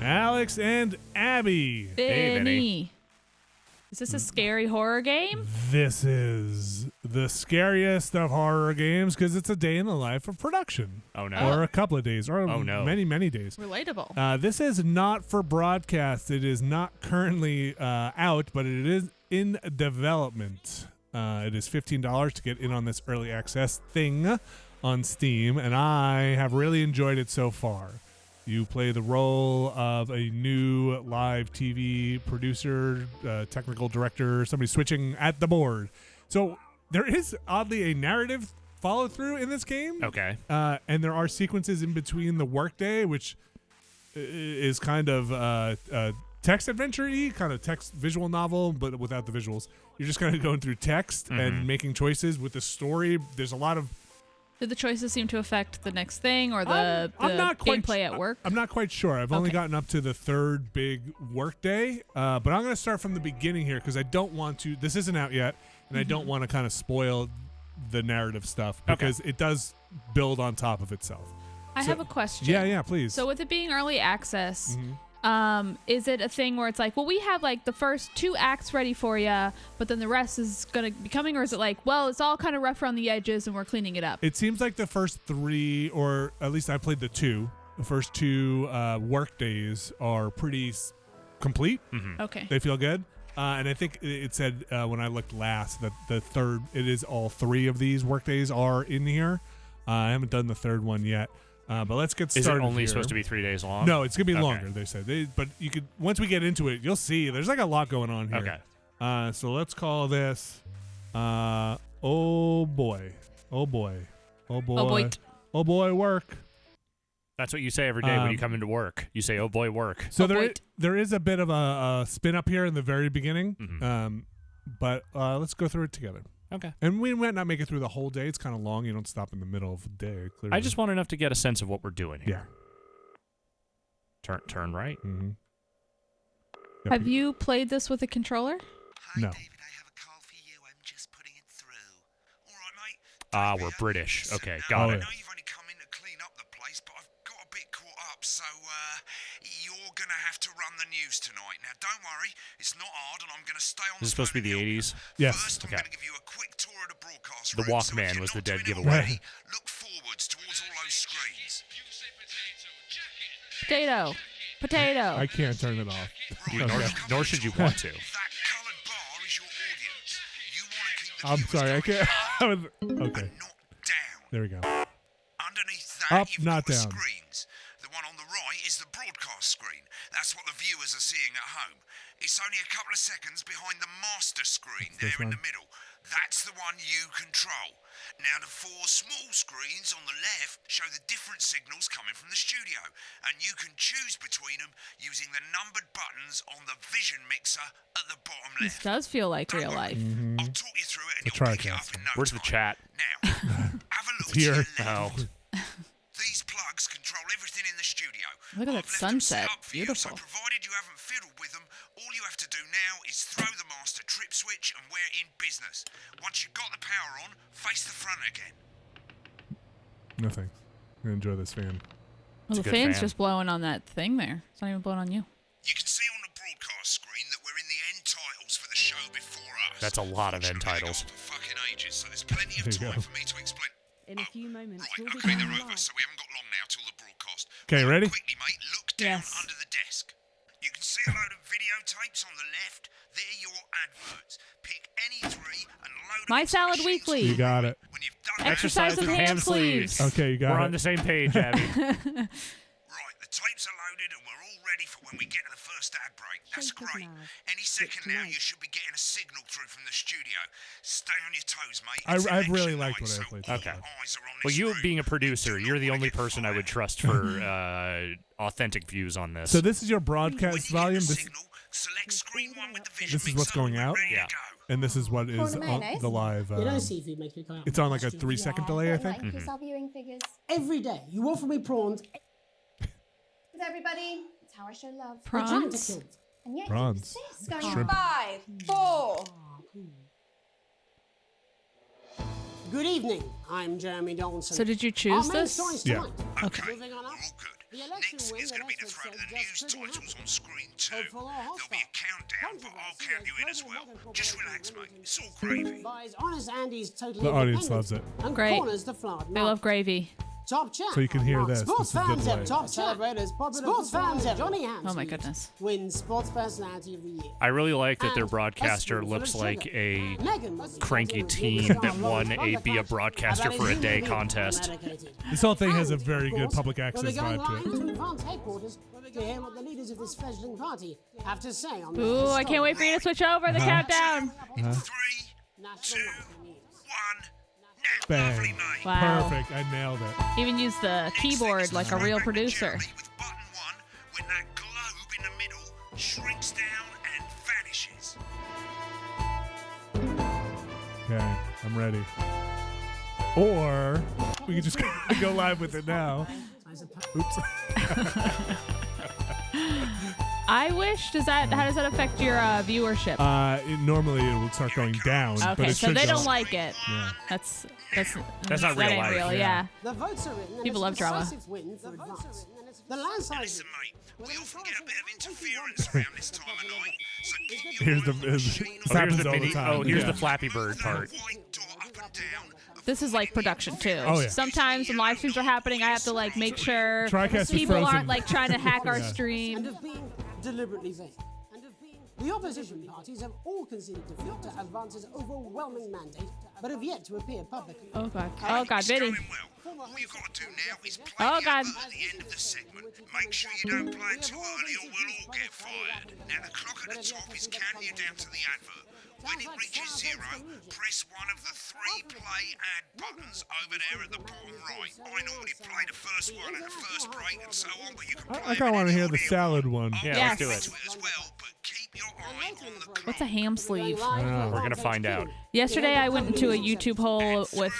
Alex and Abby. Hey, Vinny. Is this a scary horror game? This is the scariest of horror games because it's a day in the life of production. Oh, no. Or a couple of days. Or many, many days. Relatable. This is not for broadcast. It is not currently out, but it is in development. It is $15 to get in on this early access thing on Steam, and I have really enjoyed it so far. You play the role of a new live TV producer, technical director, somebody switching at the board. So there is oddly a narrative follow through in this game. Okay. And there are sequences in between the workday, which is kind of text adventure-y, kind of text visual novel, but without the visuals. You're just kind of going through text and making choices with the story. There's a lot of... Did the choices seem to affect the next thing or the gameplay at work? I'm not quite sure. I've only gotten up to the third big work day, but I'm going to start from the beginning here because I don't want to. This isn't out yet, and I don't want to kind of spoil the narrative stuff because it does build on top of itself. I have a question. Yeah, please. So with it being early access, is it a thing where it's like, well, we have like the first 2 acts ready for you, but then the rest is going to be coming? Or is it like, well, it's all kind of rough around the edges and we're cleaning it up? It seems like the first 3, or at least I played the 2. The first 2 work days are pretty complete. Okay. They feel good. And I think it said when I looked last that the third, it is all 3 of these work days are in here. I haven't done the third one yet. But let's get started. Is it only here. supposed to be 3 days long? No, it's gonna be longer. They said. But you could once we get into it, you'll see. There's like a lot going on here. Okay. So let's call this. Oh boy. Work. That's what you say every day when you come into work. You say, "Oh boy, work." So there is a bit of a spin up here in the very beginning. But let's go through it together. Okay. And we might not make it through the whole day. It's kind of long. You don't stop in the middle of the day. Clearly. I just want enough to get a sense of what we're doing here. Yeah. Turn right. Yep. Have you played this with a controller? No. David, I have a call for you. I'm just putting it through. All right, mate. We're British. Okay, Oh, got yeah. it. I know you've only come in to clean up the place, but I've got a bit caught up, so you're going to have to run the news tonight. Now, don't worry, it's not hard, and I'm going to stay on This is supposed to be the 80s? Yes. First, I'm Okay. going to give you a quick tour of the broadcast The room, Walkman so if was you're the not dead doing it giveaway. already, look forwards towards all those screens. Potato. I can't turn it off. Nor should you want to. That coloured bar is your audience. You want to keep the I'm viewers sorry. I going can't. Okay. and not down. There we go. Underneath that, Up, you've not got the down. screens. The one on the right is the broadcast screen. That's what the viewers are seeing at home. It's only a couple of seconds behind the master screen there in the middle. That's the one you control. Now, the 4 small screens on the left show the different signals coming from the studio, and you can choose between them using the numbered buttons on the vision mixer at the bottom This left. does feel like real life. I'll talk you through it and The you'll pick it up TriCast. in no Where's the time. chat? Now, have a look to here. your left. Oh. These plugs control everything in the studio. Look at that I've left them set sunset. up for you, Beautiful. so provided you haven't fiddled with them, all you have to do now is throw the master trip switch and we're in business. Once you've got the power on, face the front again. No thanks. I'm gonna enjoy this fan. Well, a the good fan's fan. just blowing on that thing there. It's not even blowing on you. You can see on the broadcast screen that we're in the end titles for the show before us. That's a lot of end Unfortunately, titles. they go on for fucking ages, so there's plenty of There you time go. for me to explain. In a few moments, Right, we'll be okay, going they're over, live. so we haven't got long now till the broadcast. Okay, ready? Quickly, mate, look down Yes. under the desk. You can see a load of videotapes on the left. They're your adverts. Pick any 3 and load them My into the Salad machines Weekly. on You the got right. it. When you've done Exercise with hand sleeves. Okay, you got We're it. on the same page, Abby. Right, the tapes are loaded and we're all ready for when we get to the first ad break. That's Shake it great. now. Any second now, tonight. you should be getting a signal through from the studio. Stay on your toes, mate. I- It's I've really election liked night, what I so played. all Okay. eyes are on Well, this you room. being a You producer, do you're not the wanna only get person I would fired. trust for authentic views on this. So this is your When broadcast you get volume. the This, signal, select screen 1 with the vision This is what's mixer, going we're out? ready to Yeah. go. and this is what is Corn on mayonnaise? the live. You know seafood makes me come out. It's on like a 3-second delay, I That think. increase our viewing figures. Every day. You offer me prawns. With everybody, it's how I show love. We're trying to Prawns. kill. And yet Prawns. you insist. Going Shrimp. 5, 4. Good evening. I'm Jeremy Donaldson. So did you Our choose main this? stories Yeah. tonight. Okay, Moving on up. all good. Next is going to be the throw to the news titles on screen 2. There'll be a countdown, but I'll count you in as well. Just relax, mate. It's all gravy. Buys honest Andy's totally The audience independent loves it. And Great. corners the flowered They love market. gravy. Top chat. So you can hear this. Sports This is good fans have light. top chat. Sports fans have Johnny Hampstead. Oh my goodness. Wins Sports Personality of the Year. I really like that their And broadcaster a spoonful looks of like sugar. a Meghan must be cranky considered teen the that star won of a Be a Underclash. Broadcaster About for a his day being contest. medicated. This whole thing has a And, very of good course, public we'll access be going vibe to live it. to advance headquarters to hear what the leaders of this fledgling party have to say on Ooh, I can't wait for you to switch over the countdown. In 3, 2, 1, Bang. lovely, mate. Wow. Perfect. I nailed it. Even use the keyboard like a real producer. With button 1, when that globe in the middle shrinks down and vanishes. Okay, I'm ready. Or we could just go live with it now. Oops. I wish. How does that affect your viewership? Normally it will start going down. but Okay, it so should they go don't up. like it. Yeah. That's not real that ain't life, real, yeah. yeah. The votes are in. and People it's a love drama. decisive win for advance. The landslide. Listen, mate, we often get a bit of interference around this time of night, so keep your Here's the. mind on This machine Oh, here's happens the all the mini. time. Oh, here's Yeah. the Flappy Bird that part. white dot up and down. This is like production too. Oh, yeah. Sometimes when live streams are happening, I have to like make sure TriCast is people frozen. aren't like trying to hack our Yeah. stream. And of being deliberately vague. The opposition parties have all conceded defeat to Advance's overwhelming mandate, but have yet to appear publicly. Oh god. Oh god, Vinny. Going well. All you've got to do now is play Oh, the God. advert at the end of the segment. Make sure you don't play it too early or we'll all get fired. Now the clock at the top is counting you down to the advert. When it reaches 0, press one of the 3 play ad buttons over there at the bottom right. I normally play the first one at the first break and so on, but you can play I kind of want to hear the salad one. Yeah, Yes. let's do it. as well, but keep your eye on the clock. What's a ham sleeve? We're gonna find out. Yesterday I went into a YouTube hole with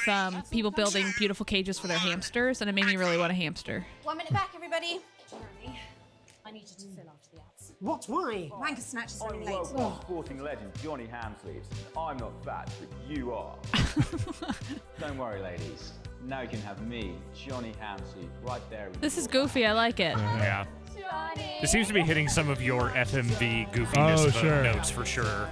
people building beautiful cages for their hamsters, and it made me really want a hamster. 1 minute back, everybody. Jeremy, I need you to fill after the ads. What? Why? Wanker Snatch is running late. World sporting legend Johnny Hamsleeves. I'm not fat, but you are. Don't worry, ladies. Now you can have me, Johnny Hamsleeve, right there. This is goofy. I like it. Yeah. It seems to be hitting some of your FMV goofiness Oh, sure. notes for sure.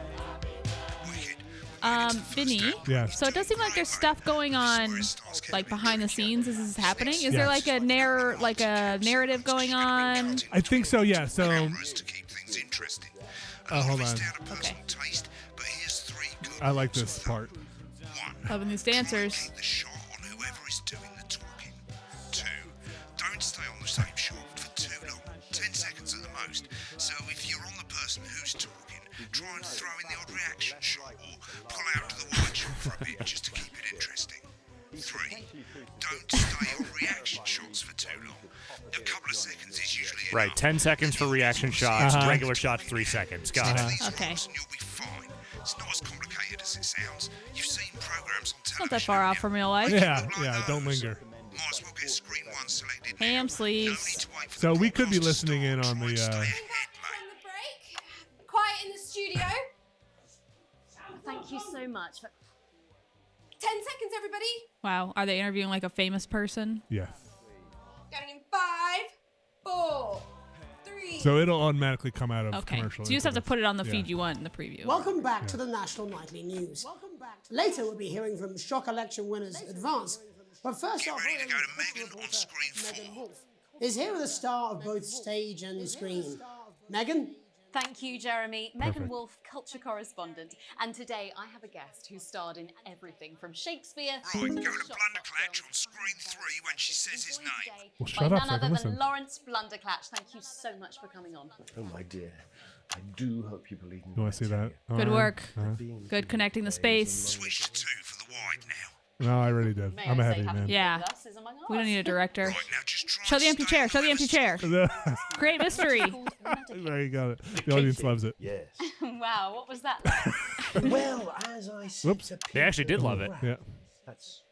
Vinny. Yes. So it does seem like there's stuff going on, like behind the scenes as this is happening. Is there like a narrative going on? I think so. Yeah. So. Cameras to keep things interesting. Hold It's on. down to personal Okay. taste, but here's 3 good I like rules this of thumb. part. 1. Loving these Try and dancers. keep the shot on whoever is doing the talking. 2. Don't stay on the same shot for too long. 10 seconds at the most. So if you're on the person who's talking, try and throw in the odd reaction shot or pull out to the wide shot for a bit just to keep it interesting. 3. Don't stay on reaction shots for too long. A couple of seconds is usually enough. Right, 10 seconds for reaction shots, Uh-huh. regular shots 3 seconds. Got it. These Okay. rules and you'll be fine. It's not as complicated as it sounds. You've seen programs on television. Not that far off from real life. Yeah. Yeah. Don't linger. Might as well get screen 1 selected. Ham now. No sleeves. need to wait for So the we could be broadcast to listening in start. on Try and the. stay ahead, From mate. the break. Quiet in the studio. Thank you so much. 10 seconds, everybody. Wow. Are they interviewing like a famous person? Yeah. Going in 5, 4, 3. So it'll automatically come out of Okay. commercial. So you just have to put it on the Yeah. feed you want in the preview. Welcome back to the National Nightly News. Later, we'll be hearing from shock election winners Advance. But first Get off, ready to go to football Megan on reporter screen Megan 4. Wolf is here with a star of both stage and screen. Megan? Thank you, Jeremy. Megan Perfect. Wolf, culture correspondent. And today I have a guest who starred in everything from Shakespeare. Right, go to Blunderclatch on screen 3 when she says his name. Well, by shut up none so I other can than listen. Lawrence Blunderclatch. Thank you so much for coming on. Oh my dear, I do hope you believe me. You want to see that? Good work. Being Good connecting the space. Switch to 2 for the wide now. No, I already did. May I'm I a say heavy having man. you Yeah. with us is among We don't us. need a director. Right, now just try Show and the empty stay chair. on Show the empty chair. Great mystery. There you go. The audience loves it. Yes. Wow, what was that like? Well, as I said Whoops. to They actually did Peter love it. Brown, Yeah. That's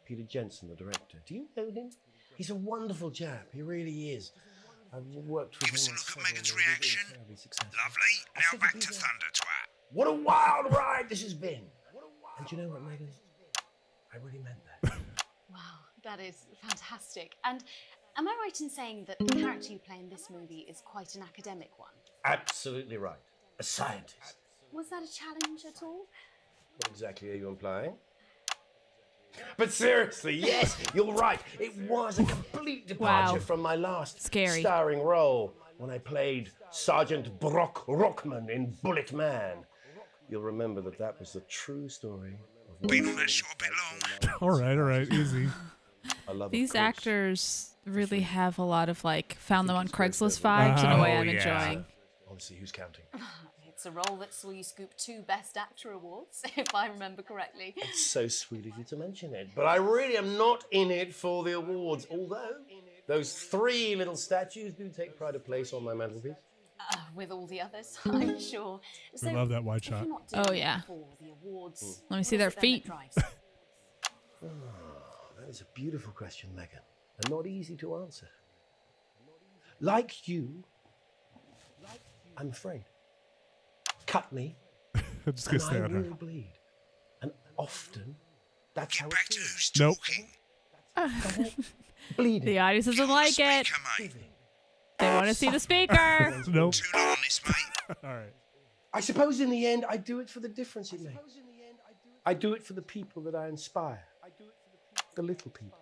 Peter Jensen, the director. Do you know him? He's a wonderful chap. He really is. I've worked with Give him. us a on look at several Megan's really reaction. terribly successful. Lovely. I Now said back to to Peter, Thunder Twat. What a wild ride this has been. And do you know what, Megan? I really meant that. Wow, that is fantastic. And Am I right in saying that the character you play in this movie is quite an academic one? Absolutely right. A scientist. Was that a challenge at all? What exactly are you implying? But seriously, yes, you're right. It was a complete departure from my last starring role when I played Sergeant Brock Rockman in Bullet Man. You'll remember that was the true story of Been on that show a bit long. All right, easy. I love These actors really have a lot of like found them on Craigslist vibes in a way I'm enjoying. Honestly, who's counting? It's a role that saw you scoop 2 Best Actor awards, if I remember correctly. It's so sweet of you to mention it, but I really am not in it for the awards, although those 3 little statues do take pride of place on my mantelpiece. With all the others, I'm sure. We love that wide shot. Oh, yeah. For the awards, Let me see their feet. That is a beautiful question, Megan, and not easy to answer. Like you, I'm afraid. Cut me, I'm just gonna stare at and I her. will bleed. And often, that's how Back it to feels. who's talking. Bleeding. The audience doesn't like it. Speaker, mate. They want to see the speaker. Nope. Too long on this, mate. All right. I suppose in the end, I do it for the difference it makes. I do it for the people that I inspire. The little people.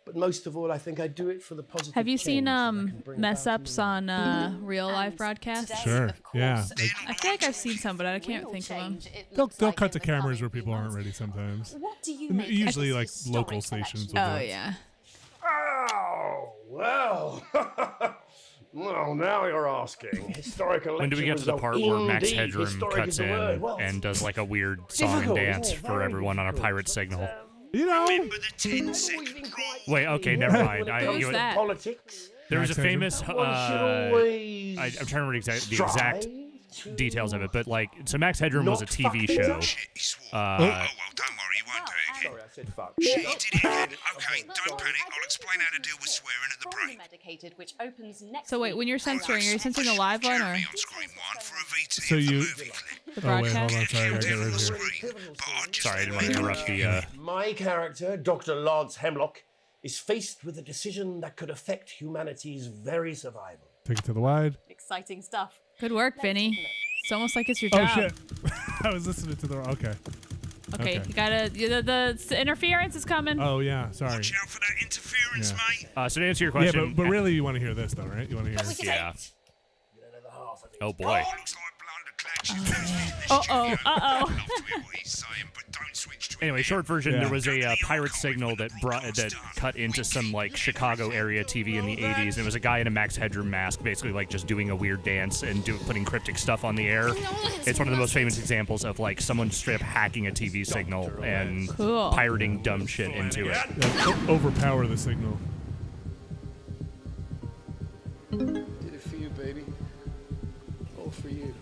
But most of all, I think I do it for the positive. Have you seen change that I can bring mess about ups in on real life broadcasts? Sure. Yeah. I feel like I've seen some, but I can't think of them. They'll cut to cameras where people aren't ready sometimes. What do you And make usually of like this local historic stations. collection? Will Oh do it. yeah. Oh, well. Well, now you're asking. Historical When do we get to the part where Max Headroom cuts in and does like a weird song and dance for everyone on a pirate signal? You know. Remember the 10-second rule? Wait, okay, never mind. Who's that? Politics. There was a Max Headroom. famous. One should always I'm trying to remember the exact strive details of it, but like, so Max Headroom was a TV show. Shit, he swore. Uh, Oh, well, don't worry, he won't do it again. Sorry, I said fuck. Shit, he did it again. Okay, don't panic. I'll explain how to deal with swearing at the break. Medicated, which opens next So wait, when you're censoring, are you censoring the live one or Jeremy on screen 1 for a VT So of the you- movie clip. the Oh wait, hold broadcast? on. Sorry, I gotta get Down rid on of the here. screen, but I just sorry, I didn't want to interrupt the. My character, Dr. Lance Hemlock, is faced with a decision that could affect humanity's very survival. Take it to the wide. Exciting stuff. Good work, Vinny. It's almost like it's your Oh job. shit! I was listening to the. Okay. Okay, Okay. you gotta. The interference is coming. Oh yeah. Sorry. watch out for that interference, Yeah. mate. So to answer your Yeah, question, but really, you want to hear this though, right? You want to hear. yeah. Oh boy. Oh, looks like Blunder Collection. Uh-oh, uh-oh. Love to hear what he's saying, but don't switch to it Anyway, now. short version, Yeah. there was a pirate signal that cut into some like Chicago area TV in the 80s, and it was a guy in a Max Headroom mask, basically like just doing a weird dance and putting cryptic stuff on the air. It's one of the most famous examples of like someone straight up hacking a TV signal and Cool. pirating dumb shit into it. Yeah, overpower the signal. Did it for you, baby. All for you.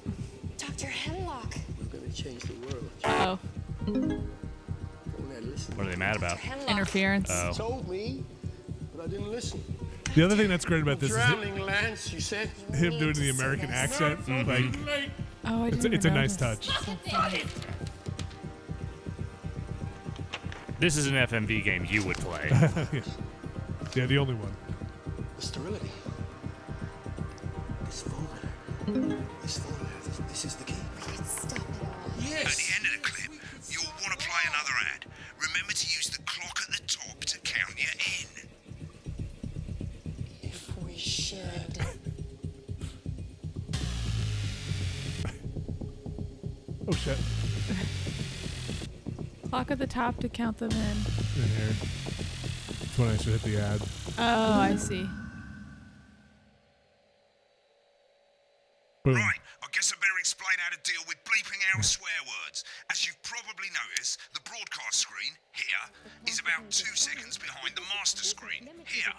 Dr. Hemlock. We're gonna change the world. Uh-oh. Go ahead, listen. What are they mad about? Interference. Oh. Told me, but I didn't listen. The other thing that's great about this is Drowning, Lance, you said. him doing the American accent. Like, Oh, I it's, didn't it's a even nice notice. touch. This is an FMV game you would play. Yeah, the only one. The sterility. This formula. This is the key. Stop it all. At the Yes. end of the clip, you'll want to play another ad. Remember to use the clock at the top to count you in. If we should. Oh shit! Clock at the top to count them in. In here. That's when I should hit the ad. Oh, I see. Boom. Right, I guess I better explain how to deal with bleeping out swear words. As you've probably noticed, the broadcast screen, here, is about 2 seconds behind the master screen, here.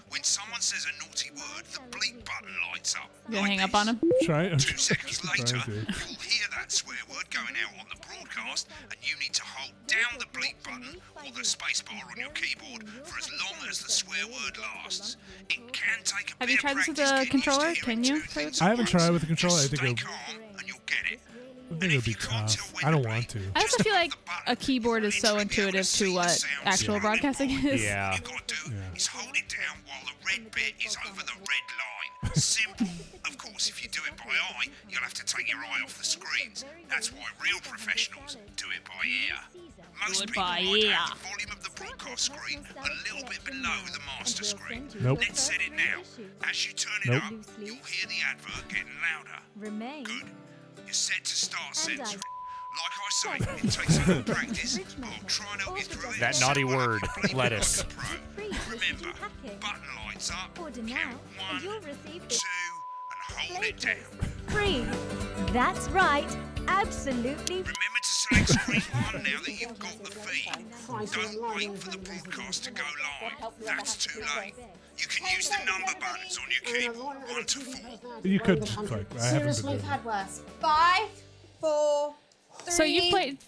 When someone says a naughty word, the bleep button lights up. You gonna hang up on him? Try. 2 seconds later, Trying to. you'll hear that swear word going out on the broadcast, and you need to hold down the bleep button or the spacebar on your keyboard for as long as the swear word lasts. It can take a Have bit you of tried this with practice the getting used to controller? hearing Can you two play with things I at haven't once. tried with the controller. I Just think stay it'll- calm and you'll get it. I think it'll be tough. I don't want to. I also feel like a keyboard is so intuitive to what actual broadcasting is. Yeah. You've got to do is hold it down while the red bit is over the red line. Simple. Of course, if you do it by eye, you'll have to take your eye off the screens. That's why real professionals do it by ear. Most people like to have the volume of the broadcast screen a little bit below the master screen. Nope. Let's set it now. As you turn it up, you'll hear the advert getting louder. Good. You're set to start censoring. Like I say, it takes a little practice, but I'll try and help you through it. That naughty word, lettuce. Remember, button lights up, count 1, 2, and hold it down. Free. That's right. Absolutely. Remember to select screen 1 now that you've got the feed. Don't wait for the broadcast to go live. That's too late. You can use the number buttons on your keyboard, 1 to 4. You could click. I haven't been Seriously, doing we've it. had worse. 5, 4, 3. So you played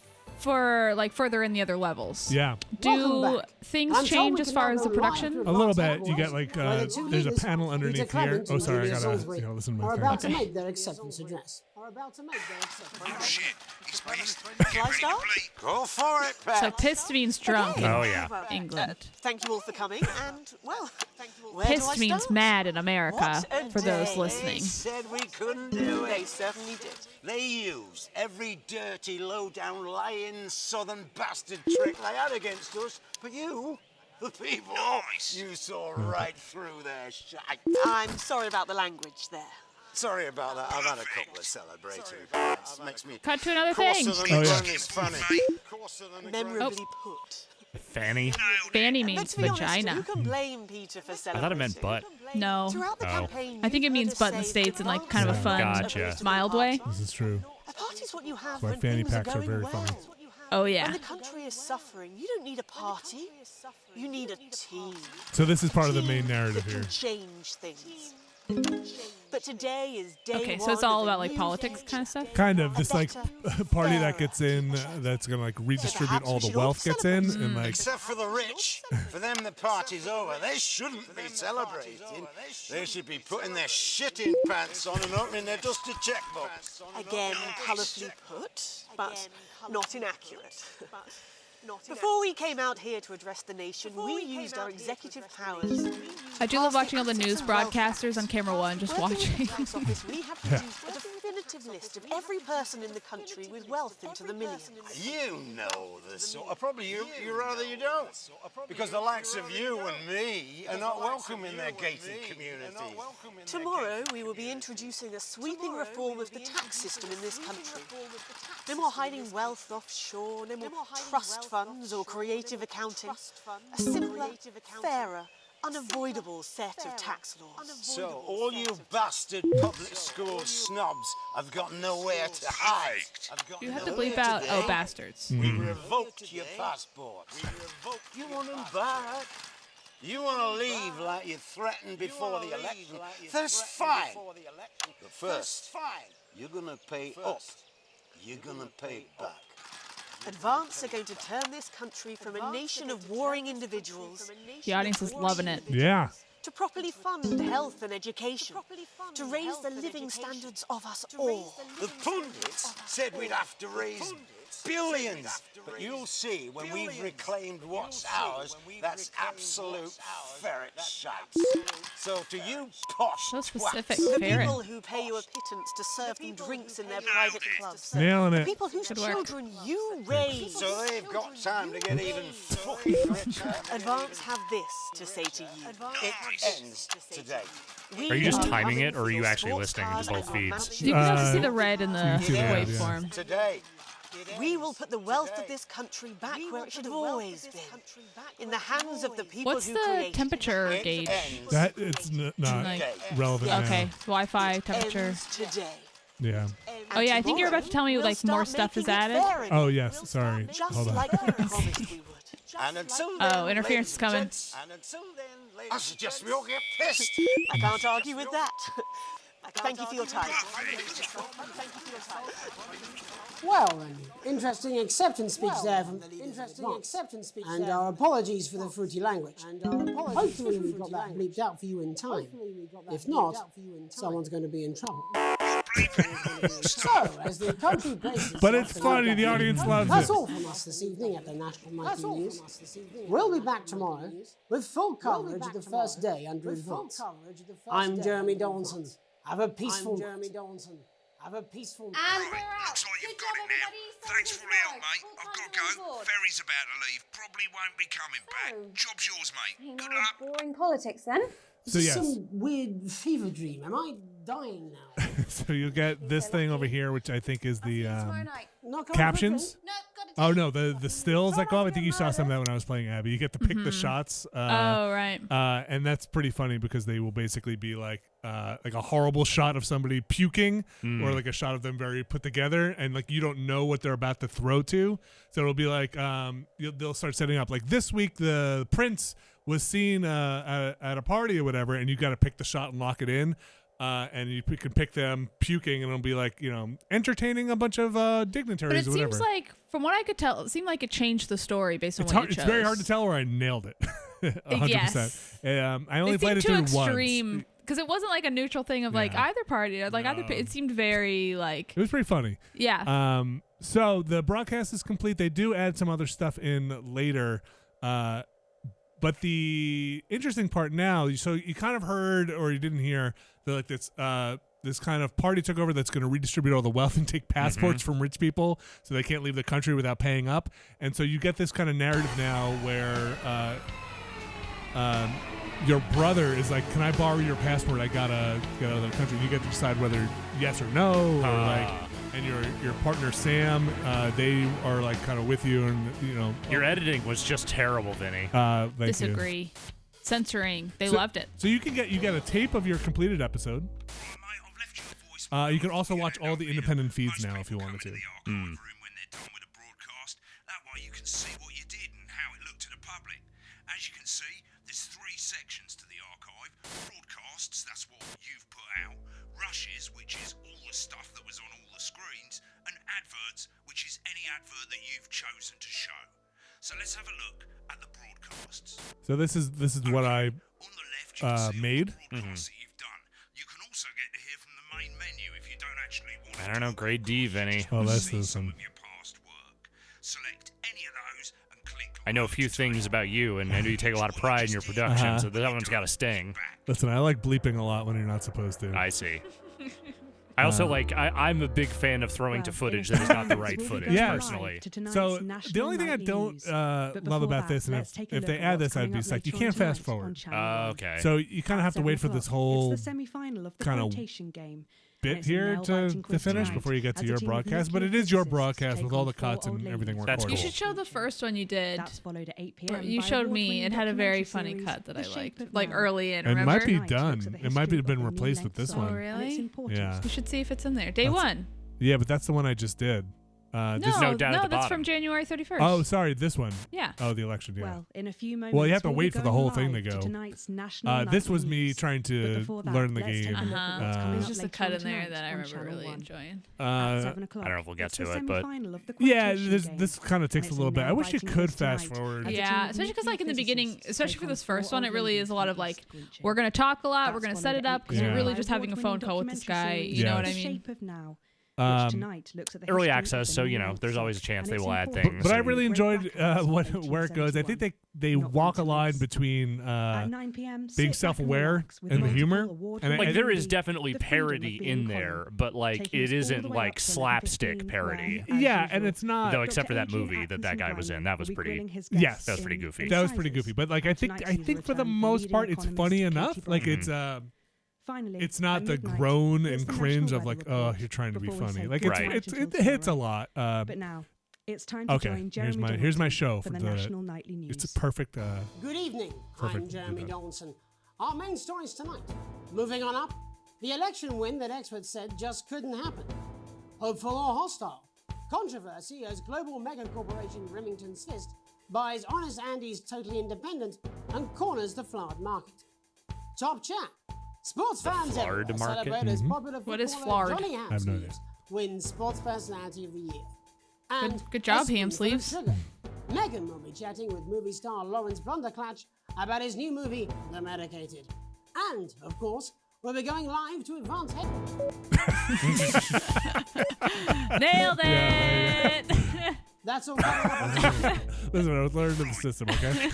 for like further in the other levels. Yeah. Do things change as far as the production? A little bit. You get like there's a panel underneath here. Oh, sorry, I gotta listen to my are thing. about to make their acceptance address. Oh shit, he's pissed. Shall I start? Go for it, So pissed means drunk in Oh, yeah. England. Thank you all for coming, and, well, where do I Pissed means start? mad in America, What a for those day. listening. Said we couldn't do They it. certainly did. They used every dirty, low-down, lying southern bastard trick they had against us, but you, the people, you saw right through their shite. I'm sorry about the language there. Sorry about that. I've had a couple of celebratory points. Makes me Cut to another thing. coarser than a gun is funny. Memorably put. Fanny. Fanny But means to be honest, vagina. who can blame Peter for I celebrating? thought it meant butt. No. Throughout the Oh. campaign, I think it you've means heard butt in the us say States in like kind of a fun, Gotcha. mild way. This is true. A party's what you have That's why when fanny things packs are going very well. funny. Oh When yeah. the country is suffering, you don't need a party. You need a team. So this is part of the main Team narrative that here. can change things. But today is day Okay, so one it's all of a about like new politics age. kind of stuff. Kind of this like better, party that fairer gets in that's gonna like redistribute perhaps all we the should all wealth gets in celebrate. and like Except for the rich. For them, the party's over. They shouldn't be celebrating. They should be putting their shitting pants on and opening their dusty checkbook. Again, colourfully put, but not inaccurate. Before we came out here to address the nation, we used our executive powers. I do love watching all the news broadcasters on camera one, just watching. We have produced a definitive list of every person in the country with wealth into the millions. You know the sort of, probably you rather you don't. Because the likes of you and me are not welcome in their gated community. Tomorrow, we will be introducing a sweeping reform of the tax system in this country. No more hiding wealth offshore, no more trust funds or creative accounting. A simpler, fairer, unavoidable set of tax laws. So all you bastard public school snobs have got nowhere to hide. You have to bleep out, oh bastards. We revoked your passport. You want them back? You want to leave like you threatened before the election? That's fine. But first, you're going to pay up. You're going to pay back. Advance are going to turn this country from a nation of warring individuals The audience is loving it. yeah. to properly fund health and education, to raise the living standards of us all. The pundits said we'd have to raise billions, but you'll see when we've reclaimed what's ours, that's absolute ferret shite. So to you posh So specific, The ferret. people who pay you a pittance to serve them drinks in their private clubs. Nailing The it. people whose Good work. children you raise. So they've got time to get even fucking richer. Advance have this to say to you. It ends today. Are you just timing it, or are you actually listening to both feeds? You can also see the red in the you can see the red, waveform. Today. We will put the wealth of this country back where it should have always been, in the hands of the people What's who the created temperature It gauge? ends That it's not Like- relevant Okay, now. Wi-Fi temperature. ends today. Yeah. Oh yeah, I think you're about to tell me like more stuff is added. Oh yes, sorry. Just Hold on. like we promised we would. And until Oh, then, interference is coming. ladies and gents, and until then, I suggest we all get pissed. I can't argue with that. Thank you for your time. Well, then, interesting acceptance speech there from and our apologies for the fruity language. Hopefully we got that bleeped out for you in time. If not, someone's going to be in trouble. So, as the country braces But it's for funny, another the audience decade, loves that's it. all from us this evening at the National Nightly News. We'll be back tomorrow with full coverage of the first day under advance. I'm Jeremy Donaldson. Have a peaceful night. Have a peaceful night. And we're out. Looks like you've Good got job, it now. everybody. Thanks for all the help, Thank mate. you. I've Full got to time go. on board. Ferry's about to leave. Probably won't be coming back. Job's yours, mate. Good luck. Boring politics then. So yes. Some weird fever dream. Am I dying now? So you'll get this thing over here, which I think is the Not coming captions. No, got to Oh no, the stills that go up. I think you saw some of that when I was playing Abby. You get to pick the shots. Oh, right. And that's pretty funny because they will basically be like a horrible shot of somebody puking, or like a shot of them very put together, and like you don't know what they're about to throw to. So it'll be like they'll start setting up like this week the prince was seen at a party or whatever, and you got to pick the shot and lock it in. And you can pick them puking, and it'll be like, entertaining a bunch of dignitaries But it or whatever. seems like, from what I could tell, it seemed like it changed the story based on It's what hard. you chose. It's very hard to tell where I nailed it. 100%. Yes. I only played it through once. Extreme, because it wasn't like a neutral thing of like either party, or like it seemed very like. It was pretty funny. Yeah. So the broadcast is complete. They do add some other stuff in later. But the interesting part now, so you kind of heard or you didn't hear that like this kind of party took over that's going to redistribute all the wealth and take passports from rich people so they can't leave the country without paying up. And so you get this kind of narrative now where your brother is like, can I borrow your passport? I gotta get out of the country. You get to decide whether yes or no, or like. And your partner Sam, they are like kind of with you, and Your editing was just terrible, Vinny. Thank Disagree. you. Censoring. They loved it. So you get a tape of your completed episode. You can also watch all the independent feeds now if you wanted to. When they're done with the broadcast, that way you can see what you did and how it looked to the public. As you can see, there's 3 sections to the archive. Broadcasts, that's what you've put out. Rushes, which is all the stuff that was on all the screens. And adverts, which is any advert that you've chosen to show. So let's have a look at the broadcasts. So this is what I made. Broadcasts that you've done. You can also get to hear from the main menu if you don't actually want I don't know, grade D, Vinny. Oh, that's some. Select any of those and click. I know a few things about you, and I know you take a lot of pride in your production, so that one's got to sting. Listen, I like bleeping a lot when you're not supposed to. I see. I also I'm a big fan of throwing to footage that is not the right footage, personally. So the only thing I don't love about this, and if they add this, I'd be psyched. You can't fast forward. Okay. So you kind of have to wait for this whole kind of bit here to finish before you get to your broadcast, but it is your broadcast with all the cuts and everything recorded. You should show the first one you did. That's followed at 8 p.m. You showed me. It had a very funny cut that I liked, like early in. Remember? It might be done. It might have been replaced with this one. Oh, really? Yeah. You should see if it's in there. Day one. Yeah, but that's the one I just did. No, that's from January 31st. Oh, sorry, this one. Yeah. Oh, the election. Yeah. Well, in a few moments. Well, you have to wait for the whole thing to go. Tonight's national this was me trying to learn the game. There's just a cut in there that I remember really enjoying. I don't know if we'll get to it, but yeah, this kind of takes a little bit. I wish you could fast forward. Yeah, especially because like in the beginning, especially for this first one, it really is a lot of like, we're gonna talk a lot, we're gonna set it up because you're really just having a phone call with this guy. You know what I mean? Early access, so there's always a chance they will add things. But I really enjoyed where it goes. I think they walk a line between being self-aware and the humor. And like there is definitely parody in there, but like it isn't like slapstick parody. Yeah, and it's not. Though except for that movie that guy was in, that was pretty. Yes, that was pretty goofy. That was pretty goofy. But like I think for the most part, it's funny enough. Like it's not the groan and cringe of like, oh, you're trying to be funny. Like it hits a lot. But now it's time to join Jeremy here's my show for the National Nightly News. It's a perfect. Good evening. I'm Jeremy Donaldson. Our main stories tonight. Moving on up, the election win that experts said just couldn't happen. Hopeful or hostile? Controversy as global mega corporation Remington Cyst buys Honest Andy's Totally Independent and corners the flowered market. Top chat. Sports fans everywhere celebrate as popular What is footballer flowered? Johnny Ham Sleeves wins Sports Personality of the Year. And Good job, a Ham spoonful of Sleeves. sugar. Megan will be chatting with movie star Lawrence Blunderclatch about his new movie, The Medicated. And, of course, where we're going live to advance head. Nailed it. That's all coming up. Listen, I was learning the system, okay?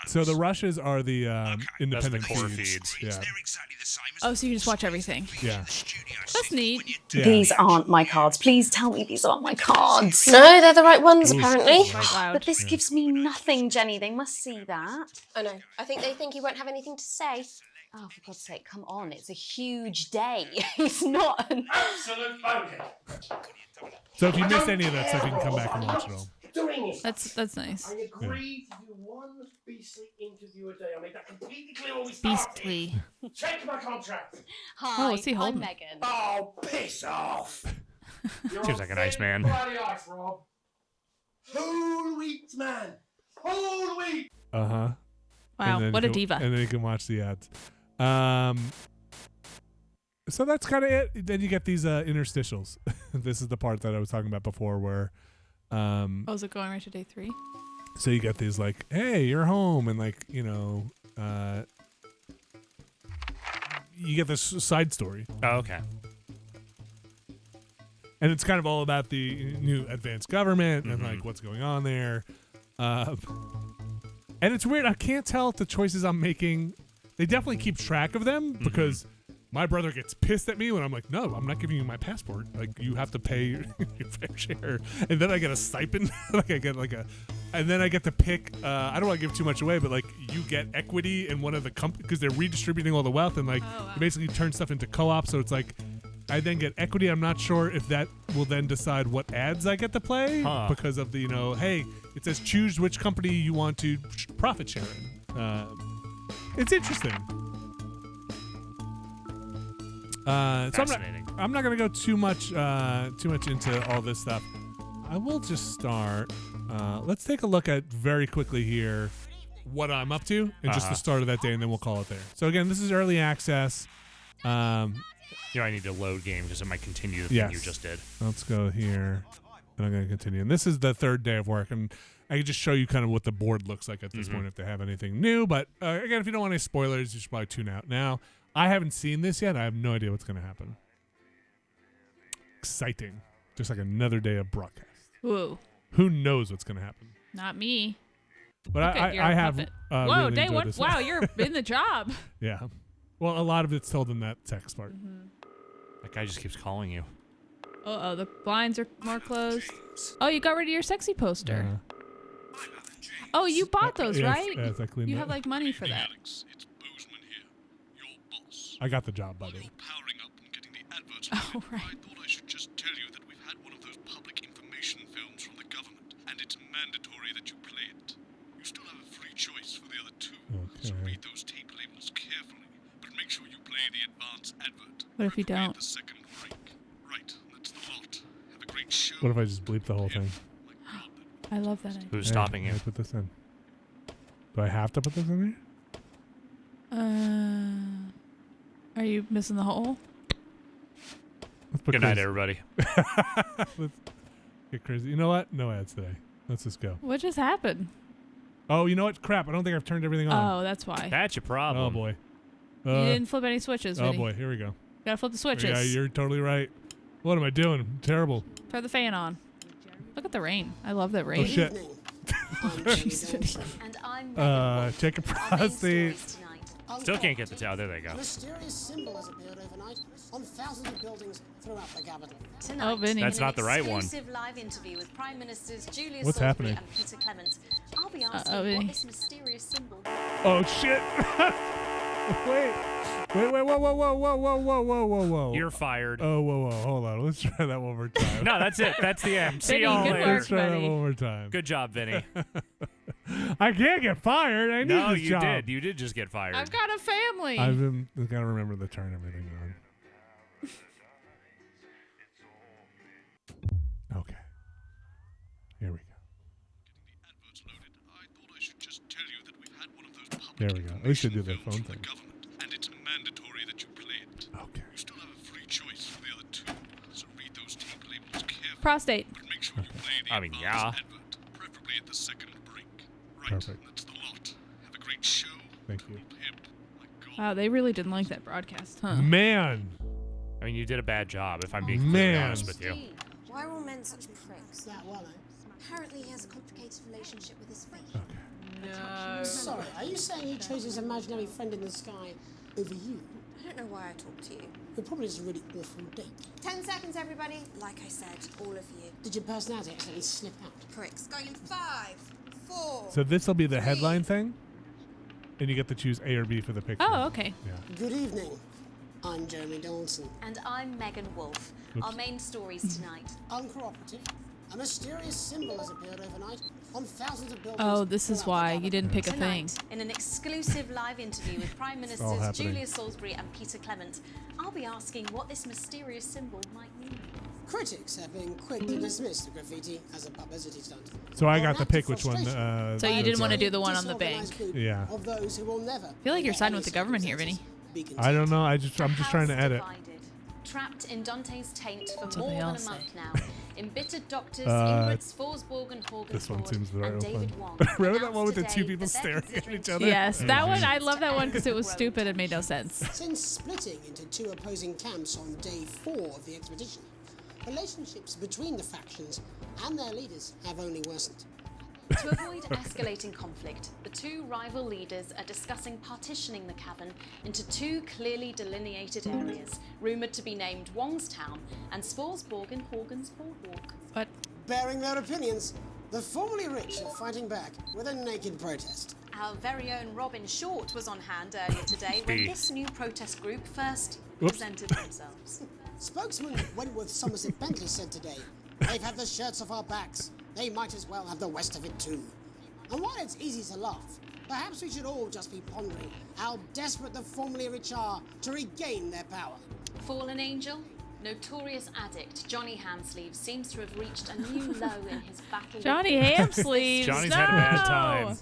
So the rushes are the independent core feeds. feeds. Yeah. Oh, so you just watch everything. Yeah. That's neat. Yeah. These aren't my cards. Please tell me these aren't my cards. No, they're the right ones, apparently. Quite loud. But this gives me nothing, Jenny. They must see that. I know. I think they think you won't have anything to say. Oh, for God's sake, come on. It's a huge day. It's not an Absolute bonehead. So if you miss any of that stuff, you can come back and watch it all. Doing it. That's nice. I agree to do one beastly interview a day. I made that completely clear when we started. Beastly. Check my contract. Hi, Oh, what's he I'm holding? Megan. Oh, piss off. You're Seems on like a nice thin man. bloody ice, Rob. Whole wheat, man. Whole wheat. Uh-huh. Wow, what a diva. And then you can watch the ads. So that's kind of it. Then you get these interstitials. This is the part that I was talking about before where Oh, is it going right to day 3? so you get these like, hey, you're home, and like, you get this side story. Oh, okay. And it's kind of all about the new advanced government and like what's going on there. And it's weird. I can't tell if the choices I'm making, they definitely keep track of them because my brother gets pissed at me when I'm like, no, I'm not giving you my passport. Like, you have to pay your fair share. And then I get a stipend. Like, I get like and then I get to pick, I don't want to give too much away, but like, you get equity in one of the companies because they're redistributing all the wealth and like, you basically turn stuff into co-op. So it's like, I then get equity. I'm not sure if that will then decide what ads I get to play because of the, hey, it says choose which company you want to profit share in. It's interesting. So I'm not going to go too much into all this stuff. I will just start. Let's take a look at very quickly here what I'm up to and just the start of that day, and then we'll call it there. So again, this is early access. I need to load game because it might continue the thing you just did. Let's go here, and I'm going to continue. And this is the third day of work, and I can just show you kind of what the board looks like at this point if they have anything new. But again, if you don't want any spoilers, you should probably tune out now. I haven't seen this yet. I have no idea what's going to happen. Exciting. Just like another day of broadcast. Whoa. Who knows what's going to happen? Not me. But I have. Whoa, really day enjoyed one. this. Wow, you're in the job. Yeah. Well, a lot of it's told in that text part. That guy just keeps calling you. Oh, the blinds are more closed. Oh, you got rid of your sexy poster. Oh, you bought those, yes, right? yes, I cleaned you that. have like money for that. I got the job, by the way. Oh, right. I thought I should just tell you that we've had one of those public information films from the government, and it's mandatory that you play it. You still have a free choice for the other two, so read those tape labels carefully, but make sure you play the advance advert. What if you don't? The second break. Right, that's the lot. Have a great show. What if I just bleep the whole thing? I love that idea. Who's stopping you? I put this in. Do I have to put this in here? Are you missing the hole? Good night, everybody. Let's get crazy. You know what? No ads today. Let's just go. What just happened? Oh, you know what? Crap. I don't think I've turned everything on. Oh, that's why. That's your problem. Oh, boy. You didn't flip any switches, Oh, Vinny. boy. Here we go. Gotta flip the switches. Yeah, you're totally right. What am I doing? I'm terrible. Throw the fan on. Look at the rain. I love that rain. Oh, shit. And I'm Check your prostate. Still can't get the towel. There they go. A mysterious symbol has appeared overnight on thousands of buildings throughout the capital. Oh, Vinny. That's not the right one. Exclusive live interview with Prime Ministers Julia What's Salisbury happening? and Peter Clement. I'll be asking Vinny. what this mysterious symbol. Oh, shit. Wait, whoa. You're fired. Oh, whoa. Hold on. Let's try that one more time. No, that's it. That's the end. See Vinny, y'all good later. work, Let's try that buddy. one more time. Good job, Vinny. I can't get fired. I need No, this you job. did. You did just get fired. I've got a family. I've got to remember to turn everything on. Okay. Here we go. There we go. At least I did that phone thing. And it's mandatory that you play it. Okay. You still have a free choice for the other two, so read those tape labels carefully. Prostate. But make sure you play the advance advert, preferably at the second break. Right, Perfect. that's the lot. Have a great show. Thank you. Wow, they really didn't like that broadcast, huh? Man. I mean, you did a bad job, if I'm being completely honest with you. Why are all men such pricks? That well, Apparently he has a complicated relationship with his fate. No. Sorry, are you saying he chose his imaginary friend in the sky over you? I don't know why I talk to you. It probably is a really awful date. 10 seconds, everybody. Like I said, all of you. Did your personality accidentally slip out? Pricks. Going in 5, 4. So this will be the headline thing, and you get to choose A or B for the picture. Oh, okay. Yeah. Good evening. I'm Jeremy Dawson. And I'm Megan Wolfe. Our main stories tonight. Uncooperative. A mysterious symbol has appeared overnight on thousands of buildings. Oh, this is why you didn't pick a thing. Tonight, in an exclusive live interview with Prime all Ministers happening. Julia Salisbury and Peter Clement, I'll be asking what this mysterious symbol might mean. Critics have been quick to dismiss the graffiti as a publicity stunt. So I got to pick which one. So you didn't want to do the one on the bank. Yeah. Of those who will never I feel like you're siding with the government here, Vinny. I don't know. I'm just trying to edit. Trapped in Dante's taint for That's what more they than all a say. month now. Embittered doctors Uh, Ingrid Sforsborg and Horgan This one Ford seems the right and one. David Wong. Remember that one with the announced two today people that they're staring at each other? Yes, that one. I love that one because it was stupid and made no sense. Since splitting into two opposing camps on day 4 of the expedition, relationships between the factions and their leaders have only worsened. To avoid escalating conflict, the two rival leaders are discussing partitioning the cavern into two clearly delineated areas, rumoured to be named Wongstown and Sforsborg and Horgan's Boardwalk. But bearing their opinions, the formerly rich are fighting back with a naked protest. Our very own Robin Short was on hand earlier today when this new protest group first presented themselves. Spokesman Wentworth Somerset Bentley said today, "They've had the shirts off our backs. They might as well have the rest of it too." And while it's easy to laugh, perhaps we should all just be pondering how desperate the formerly rich are to regain their power. Fallen angel, notorious addict Johnny Hamsleeve seems to have reached a new low in his battle. Johnny Hamsleeve. Johnny's had a bad time.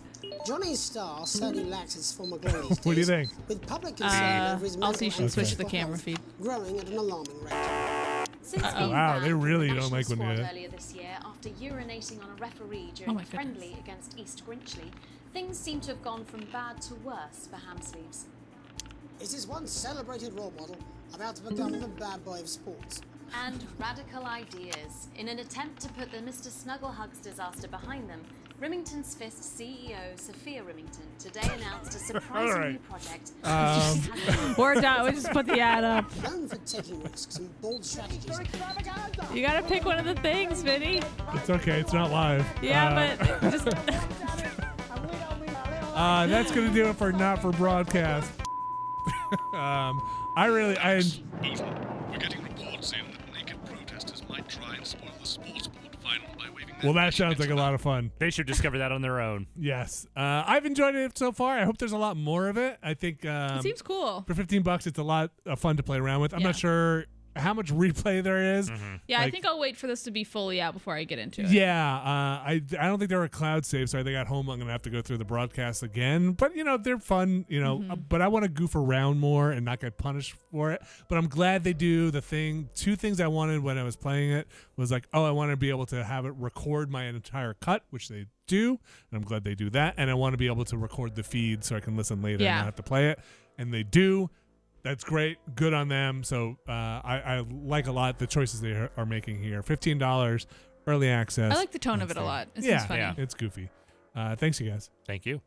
Johnny's star certainly lacks its former glory these days. What do you think? With public concern over his Also, you mental should and switch the physical camera health feed. growing at an alarming rate. Since Uh-oh. being Wow, banned they from the really don't national like when you squad do that. earlier this year after urinating on a referee Oh during my a goodness. friendly against East Grinchley, things seem to have gone from bad to worse for Hamsleeves. Is this one celebrated role model about to become the bad boy of sports? And radical ideas. In an attempt to put the Mr. Snugglehugs disaster behind them, Remington's Fist CEO Sophia Remington today announced a surprising All right. new project. We're done. We just put the ad up. Known for taking risks and bold strategies. You gotta pick one of the things, Vinny. It's okay. It's not live. Yeah, but just. That's gonna do it for Not For Broadcast. We're getting reports in that naked protesters might try and spoil the sports board final by waving their Well, that sounds like a lot of fun. They should discover that on their own. Yes. I've enjoyed it so far. I hope there's a lot more of it. I think It seems cool. for $15, it's a lot of fun to play around with. I'm not sure how much replay there is. Yeah, I Like, think I'll wait for this to be fully out before I get into it. Yeah, I don't think there were cloud saves, so I think at home I'm gonna have to go through the broadcast again. But they're fun, But I want to goof around more and not get punished for it. But I'm glad they do the thing. Two things I wanted when I was playing it was like, I want to be able to have it record my entire cut, which they do, and I'm glad they do that. And I want to be able to record the feed so I can listen later and not have to play it. And they do. That's great. Good on them. So I like a lot the choices they are making here. $15, early access. I like the tone of it a lot. It seems yeah, funny. it's goofy. Thanks, you guys. Thank you.